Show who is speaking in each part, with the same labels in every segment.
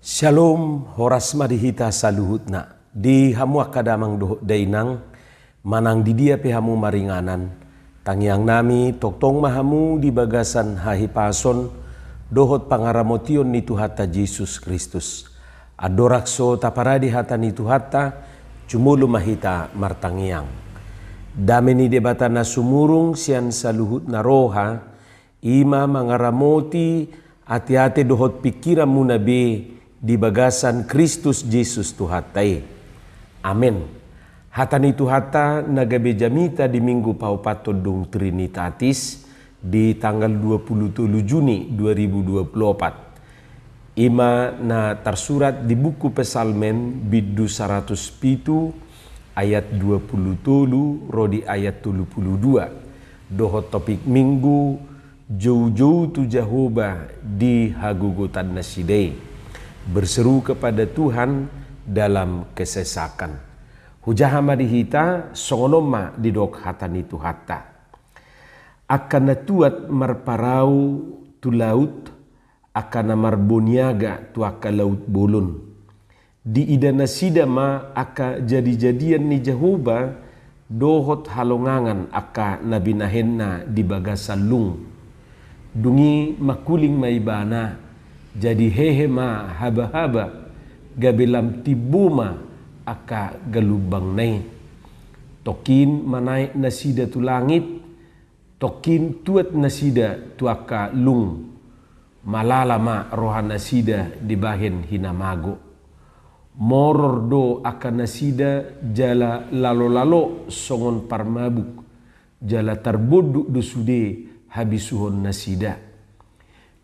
Speaker 1: Shalom, horas madihita saluhutna. Di hamu akadamang doh dainang, manang di dia pe hamu maringanan. Tangiang nami toktong mahamu di bagasan hahipason, dohot pangaramotion ni Tuhata Yesus Kristus. Adorakso taparadi hata ni Tuhata, cumulu mahita martangiang. Dame ni debata na sumurung sian saluhut na roha, ima mangaramoti ati-ati dohot pikiran mu nabi, di bagasan Kristus Yesus Tuhatai. Amin. Hata ni Tuhata nagabe jamita di minggu paupato dong Trinitatis di tanggal 27 Juni 2024. Ima na tersurat di buku Pesalmen biddu 107 ayat 27 rodi ayat 32. Dohot topik minggu jauh-jauh tu Jehovah di hagugutan nasidei. Berseru kepada Tuhan dalam kesesakan. Hujah madihita songonoma di dok hata ni Tuhata. Akan natuat marparau tu laut, akan marboniaga tu aka laut bolon. Di idana sidama aka jadi-jadian ni Jehovah, dohot halongangan aka nabinahenna di bagasan lung. Dungi makuling maibana, jadi hehe ma haba-haba gabelam tibuma aka galubang nai. Tokin manai nasida tu langit, tokin tuat nasida tu aka lung. Malala ma roha nasida di bahen hinamago. Moror do aka nasida jala lalo-lalo songon parmabuk. Jala tarboduk do sude habisuhon nasida.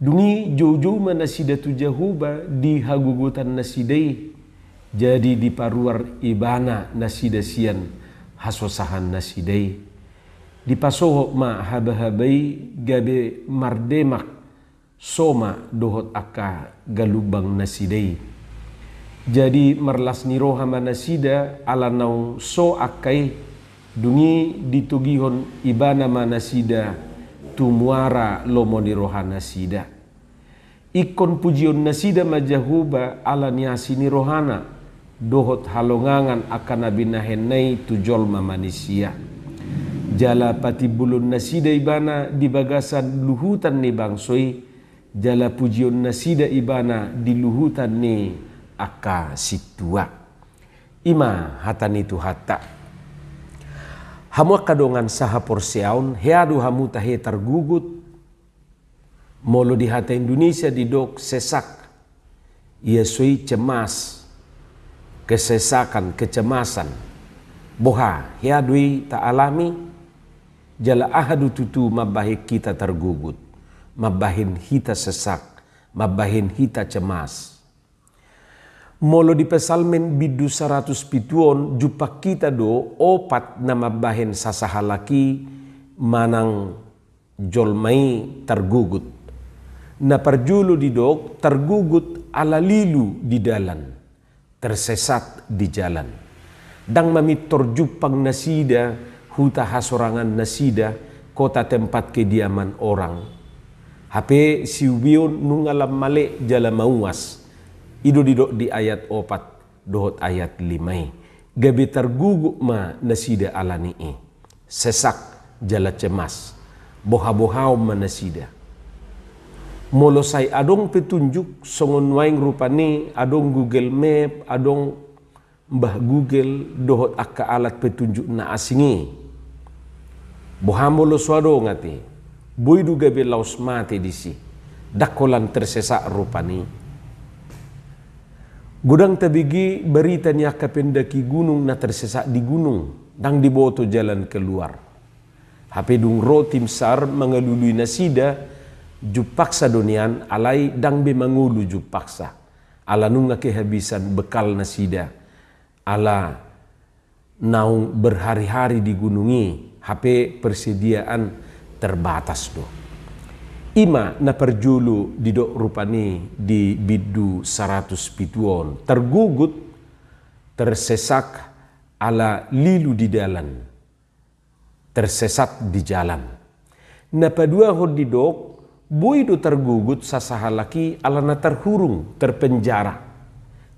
Speaker 1: Dungi jauh-jauh manasida tu Jehovah di hagugutan nasidai, jadi di paruar ibana nasida sian hasosahan nasidai. Di pasoho ma haba-habai gabe mardemak soma dohot aka galubang nasidai. Jadi marlas ni roha manasida ala naung so akai dungi ditugihon ibana manasida tu muara lomo ni roha nasida. Ikon pujion nasida majahuba ala niasi ni rohana dohot halongangan akan nabinahenai tu jolma manusia. Jala pati bulun nasida ibana di bagasan luhutan ni bangsoi, jala pujion nasida ibana di luhutan ni aka situa. Ima hata ni Tuhata. Hamu kadongan saha porsiaun, headu hamu tahe tergugut, molo di hata Indonesia di dok sesak, ia sui cemas, kesesakan, kecemasan, boha, headui tak alami, jala ahadu tutu mabahi kita tergugut, mabahin hita sesak, mabahin hita cemas. Molo di Pesalmen biddu 100 pituon jupak kita do opat nama bahen sasahalaki manang jolmai tergugut. Na perjulu di dok tergugut ala lilu di dalan, tersesat di jalan. Dang mamitor jupang nasida, huta hasorangan nasida, kota tempat kediaman orang. Hape siubion nungalam male jala mauas. Ido didok di ayat 4 dohot ayat 5. Gabe terguguk ma nasida alanii. Sesak jala cemas. Boha-bohau ma nasida. Molo say adong petunjuk songon waing rupani adong Google Map, adong mbah Google dohot akka alat petunjuk na asingi. Bohamolo swado ngati. Boydu gabe laus mate disi. Dakolan tersesak rupani. Gudang tabigi berita ni akka pendaki gunung na tersesak di gunung. Dang diboto jalan keluar. Hape dung ro tim sar mengelului nasida. Jupaksa donian alai dang be mangulu jupaksa. Ala nunga kehabisan bekal nasida. Ala naung berhari-hari digunungi. Hape persediaan terbatas do. Ima na perjulu didok rupani di biddu 100 pituon. Tergugut, tersesak ala lilu di dalan. Tersesat di jalan. Na padua hod didok, boy do tergugut sasahalaki alana terhurung, terpenjara.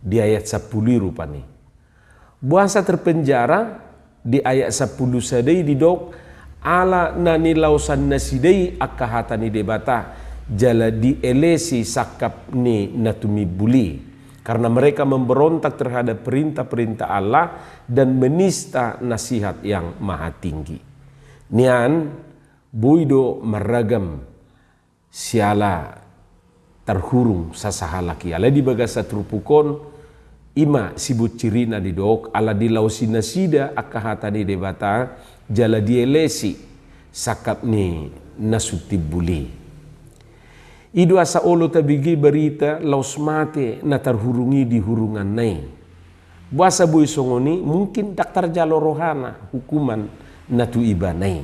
Speaker 1: di ayat 10 rupani. Buasa terpenjara di ayat 10 sadai didok ala nani lausan nasidai akahatani debata jala di elesi sakap ni natumi buli, karena mereka memberontak terhadap perintah-perintah Allah dan menista nasihat yang maha tinggi. Nian boido meragam siala terhurung sasahalaki ala di bagasa trupukon ima sibut cirina di dok ala di lausi nasida akahatani debata jala dielesi sakap ni nasutibuli. Idu asa olo tabigi berita laus mate na terhurungi di hurungan nai. Buasa bui songoni mungkin daktar jalo rohana hukuman natu ibanai.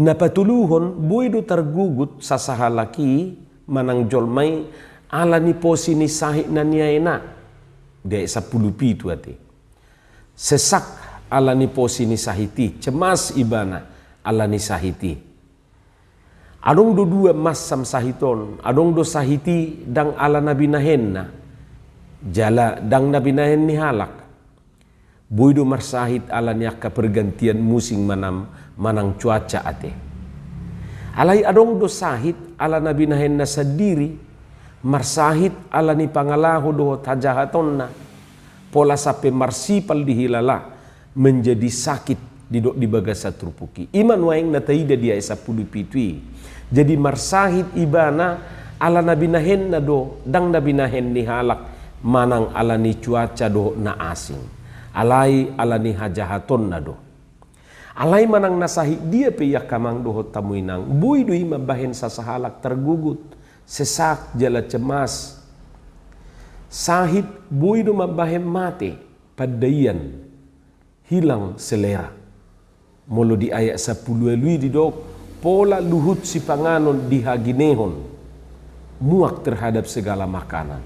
Speaker 1: Na patuluhon bui do tergugut sasahalaki manang jolmai ala ni posi ni sahik na niaena de 10 pitu ati. Sesak ala ni posi ni sahiti, cemas ibana ala ni sahiti. Adong do dua masam sahiton, adong do sahiti dang ala nabi nahenna, jala dang nabi nahen ni halak. Boido marsahit ala niaka pergantian musim manang cuaca ate. Alai adong do sahit ala nabi nahenna sadiri, marsahit ala ni pangalahu do tajahatonna, pola sape marsipal dihilala menjadi sakit di bagasa trupuki. Iman waeng nataida dia 10 pitui. Jadi marsahid ibana ala nabi nahen na do dang nabi nahen ni halak manang ala ni cuaca do na asing. Alai ala ni hajahaton na do. Alai manang nasahid dia pe yakamang do tamuinang. Bui do ima bahen sasahalak tergugut. Sesak jala cemas. Sahid bui do mabahem mate padayan hilang selera. Molo di ayat 10 lui di dok pola luhut si panganon dihaginehon muak terhadap segala makanan.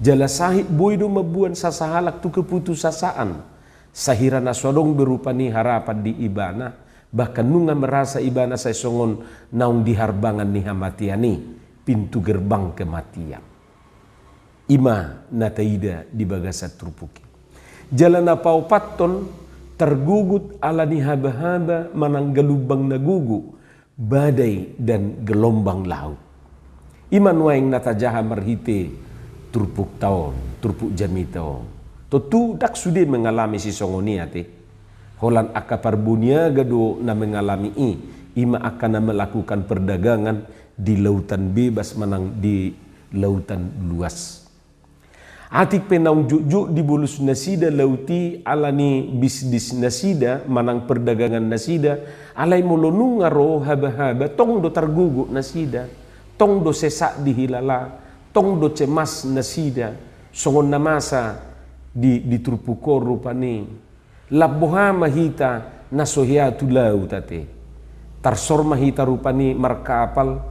Speaker 1: Jala sahid boido mabuan sasahalak tu keputusasaan sahira nasodong berupani harapan di ibana, bahkan nunga merasa ibana saya songon naung diharbangan ni hamatiani pintu gerbang kematian. Ima nataida di bagasa trupuki. Jala napau patton tergugut ala ni haba-haba manang galubang nagugu badai dan gelombang laut. Iman waeng natajaha marhite turpuk taon, turpuk jami taon. Totu dak sudah mengalami si songoni ate. Holan akapar bunia gado na mengalami ima akan melakukan perdagangan di lautan bebas manang di lautan luas. Atik penang juk di bulus nasida lauti alani bisnis nasida manang perdagangan nasida alai molonu ngaro haba-haba tong do tergugu nasida tong do sesak dihilala tong do cemas nasida songon namasa di trupukor rupani labboha mahita nasohiatu lautate tarsor mahita rupani markapal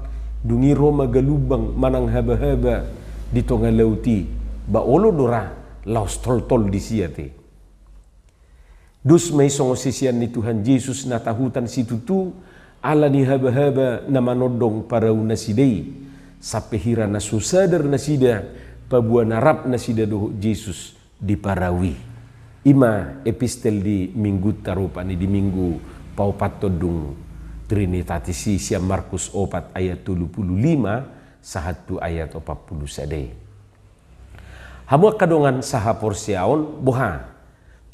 Speaker 1: dungiro magalubang manang haba-haba di tonga lauti ba olo dora laos tol-tol di siate. Dus may songo sisian ni Tuhan Yesus na tahutan si tutu ala ni haba-haba na manodong parau nasidei sapehira na susadar nasida pabuan narap nasida doho Yesus di parawi. Ima epistel di minggu tarupani di minggu paupat todung Trinitatis sia Markus 4 ayat 35 sahatu ayat 40 sadai. Hamua kadongan saha porsiaon boha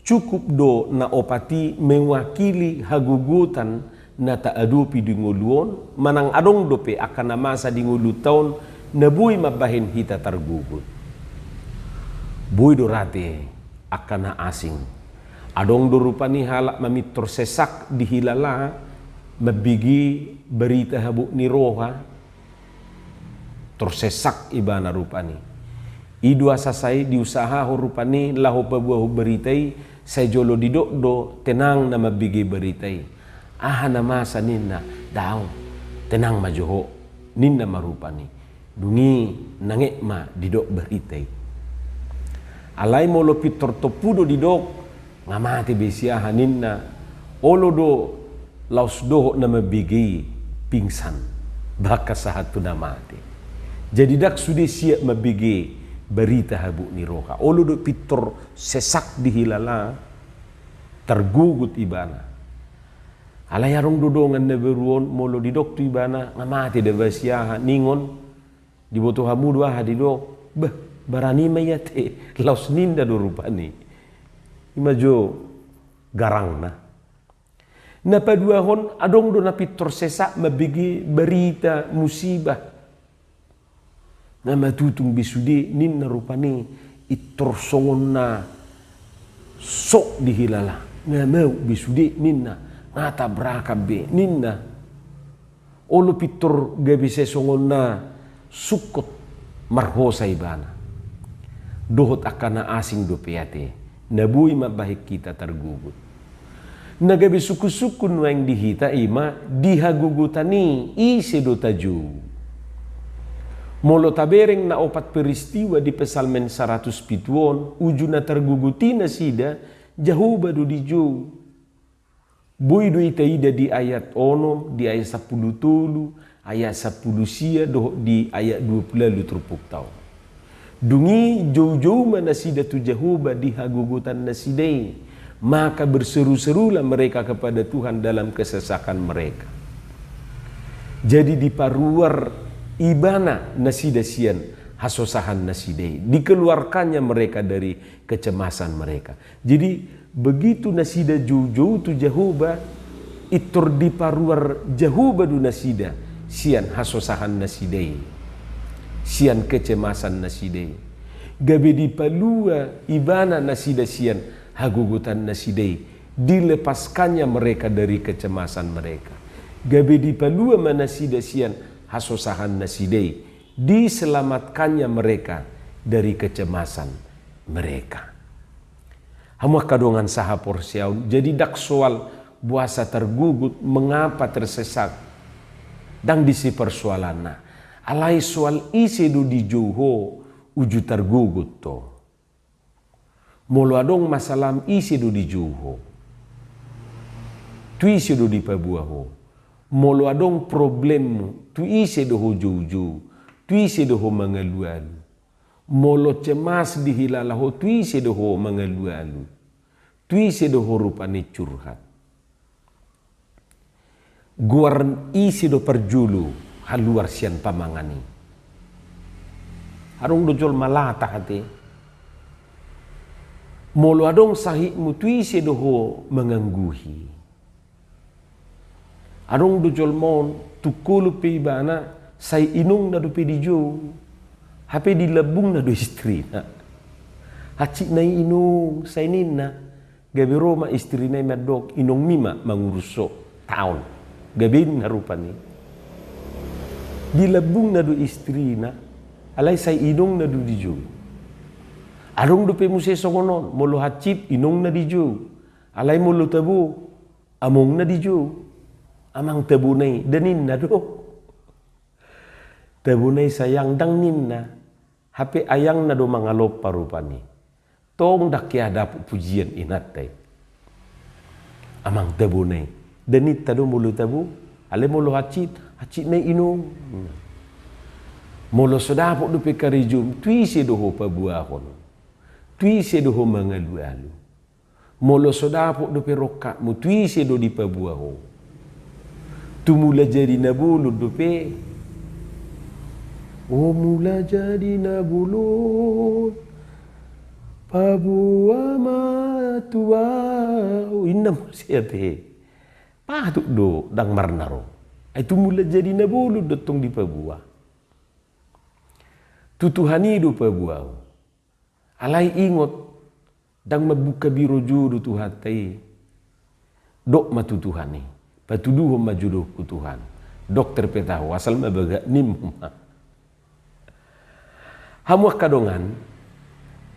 Speaker 1: cukup do na opati mewakili hagugutan na taadupi di nguluon manang adong dope akan masa di ngulu taon na bui mabahin hita tergugut. Bui do rate akan asing. Adong do rupani halak mamitor sesak dihilala mabigi berita habuk ni roha tersesak ibana rupani. Idu asasai diusaha rupani lahu pabuah beritai saya jolo didok do tenang nama bigi beritai ahana masa ninna daw tenang majoho ninna marupani dungi nangek ma didok beritai alai molo pitor topudo didok ngamati besiaha ninna olo do laus doho nama bigi pingsan baka sahatu namati jadi dak sudah siap mabigi berita habu ni roha. Olo do pitor sesak di hilala tergugut ibana. Alayarong dodongan na beruon molo di dok tu ibana ngamati de basiaha ningon di boto hamu dua hadidok bah barani mayate laus ninda do rupani imajo garang na padua hon adong do na pitor sesak mabigi berita musibah na matutung bisudi ninna rupani itor songon na sok di hilala na mau bisudi ninna ngata brakabe ninna olo pitor gabi sesongon na sukot marhosa ibana dohot akana asing do peate nabui mabahik kita tergugut nagabi suku-suku nuang dihita ima dihagugutani ise do taju molo tabereng na opat peristiwa di pesalmen 100 pituon ujuna tergugutina sida jahuba do dijo boy do itaida di ayat ono di ayat 10 tulu ayat 10 sia do di ayat 20 terpuk tau dungi jauh-jauh mana sida tu jahuba di hagugutan nasidai maka berseru-serulah mereka kepada Tuhan dalam kesesakan mereka jadi diparuar ibana nasida sian hasosahan nasidai dikeluarkannya mereka dari kecemasan mereka jadi begitu nasida jauh-jauh tu jahuba itur diparuar jahuba du nasida sian hasosahan nasidai sian kecemasan nasidai gabe dipalua ibana nasida sian hagugutan nasidai dilepaskannya mereka dari kecemasan mereka gabe dipalua manasida sian hasosahan nasidai diselamatkannya mereka dari kecemasan mereka hamuah kadongan saha porsiaun jadi dak soal buasa tergugut mengapa tersesak dan disi persoalanna alai soal isi do di joho uju tergugut to molo adong masalam isi do di joho tu isi do di pabuaho molo adong problemmu tu isi do ho jojo tu isi do ho mangalualu molo cemas di hilalaho tui sedoho mengalu-alu tui sedoho rupani curhat guar isi do perjulu haluar sian pamangani harung dojol malata hati molo adong sahikmu tui sedoho mengangguhi harung dojol mon tukulu pibana say inung na do pidijo hape dilabung na do istri na haci na inung say nina gabi Roma istri na madok inong mima manguruso taon gabi na rupani dilabung na do istri na alay say inong na do dijo arong do pe muse songonon molo hacip inong na dijo alay molo tabu among na dijo amang tabu nay danin na do tabu nay sayang dang ninna hape ayang na do mangalop parupani tong dakya dapu pujian inattay amang tabu nay danit tado mulu tabu ale mulu hacit nay inong molo sodapo do pe karijum tui se do ho pabuahon tui se do ho mangalu-alu molo sodapo do pe rokka mu tui se do di pabuaho tumula jadi nabulu do pe oh mula jadi nabulun pabua matua inna siate patuk do dang marnaro itu mula jadi nabulun dotong di pabua tutuhani do pabua alai ingot dang mabuka biro juru Tuhan tai dok matutuhani patuduh majuduh ku Tuhan dokter petahu asal mabaga nimma hamuah kadongan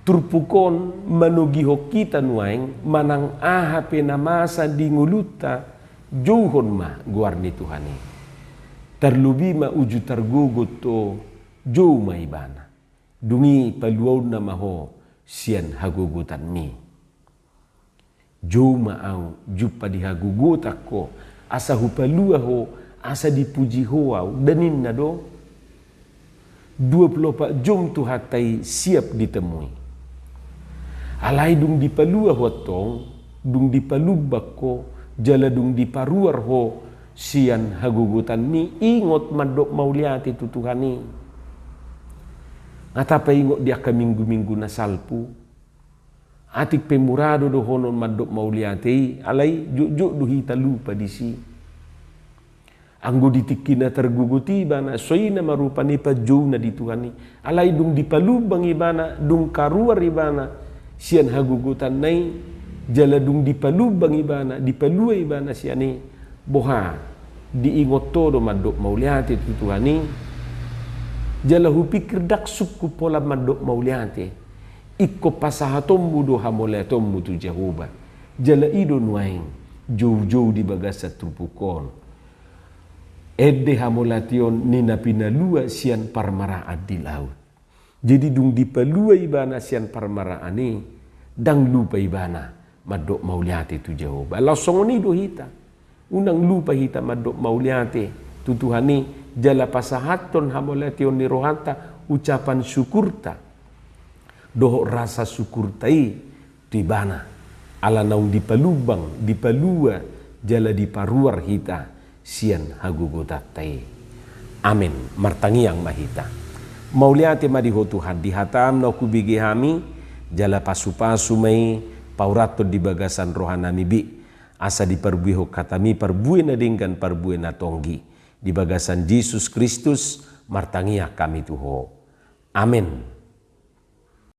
Speaker 1: turpukon manugiho kita nuaing manang aha penamasa di nguluta jauhon ma guarni Tuhani terlubi ma uju tergugut to jauh ma ibana dungi paluaw na maho sian hagugutan mi jauh ma au jupa di hagugut ako asa hupalua ho asa dipuji hoa danin na do 24 jam tu hatai siap ditemui. Alai dung dipalua hotong, dung dipalubak ko, jala dung diparuar ho, sian hagugutan ni ingot madok mauliati tu Tuhan ni. Ngata pa ingot dia ka minggu-minggu na salpu. Atik pemurado do honon madok mauliati, alai juk do hita lupa disi. Anggo ditikina terguguti bana soina marupa ni pajou na di Tuhan ni. Alai dung dipalubang ibana, dung karuar ibana, sian hagugutan nai, jala dung dipalubang ibana, dipalua ibana sian ni, boha diingot todo madok mauliati tu Tuhan ni. Jala hupikir dak suku pola madok mauliati, ikko pasahatommu do hamoletommu tu Jehovah. Jala ido nuaing, jauh-jauh di bagasa trupukon. Ede hamolation nina pinalua sian parmara di laut. Jadi dung dipalua ibana sian parmara ani, dang lupa ibana madok mauliati tu Jehovah. Langsung ni do hita. Unang lupa hita madok mauliati tu Tuhan ni, jala pasahaton hamolation ni rohanta ucapan syukurta. Doh rasa syukurtai tu ibana. Ala naung dipalubang, dipalua, jala diparuar hita. Sian hagugutatay. Amin. Martangiang mahita. Mauliati madiho Tuhan dihatam na kubigi hami jala pasu-pasu may paurato di bagasan rohanami bi asa di perbuiho katami perbuin na dinggan perbuin na tonggi di bagasan Jesus Kristus martangia kami tuho. Amin.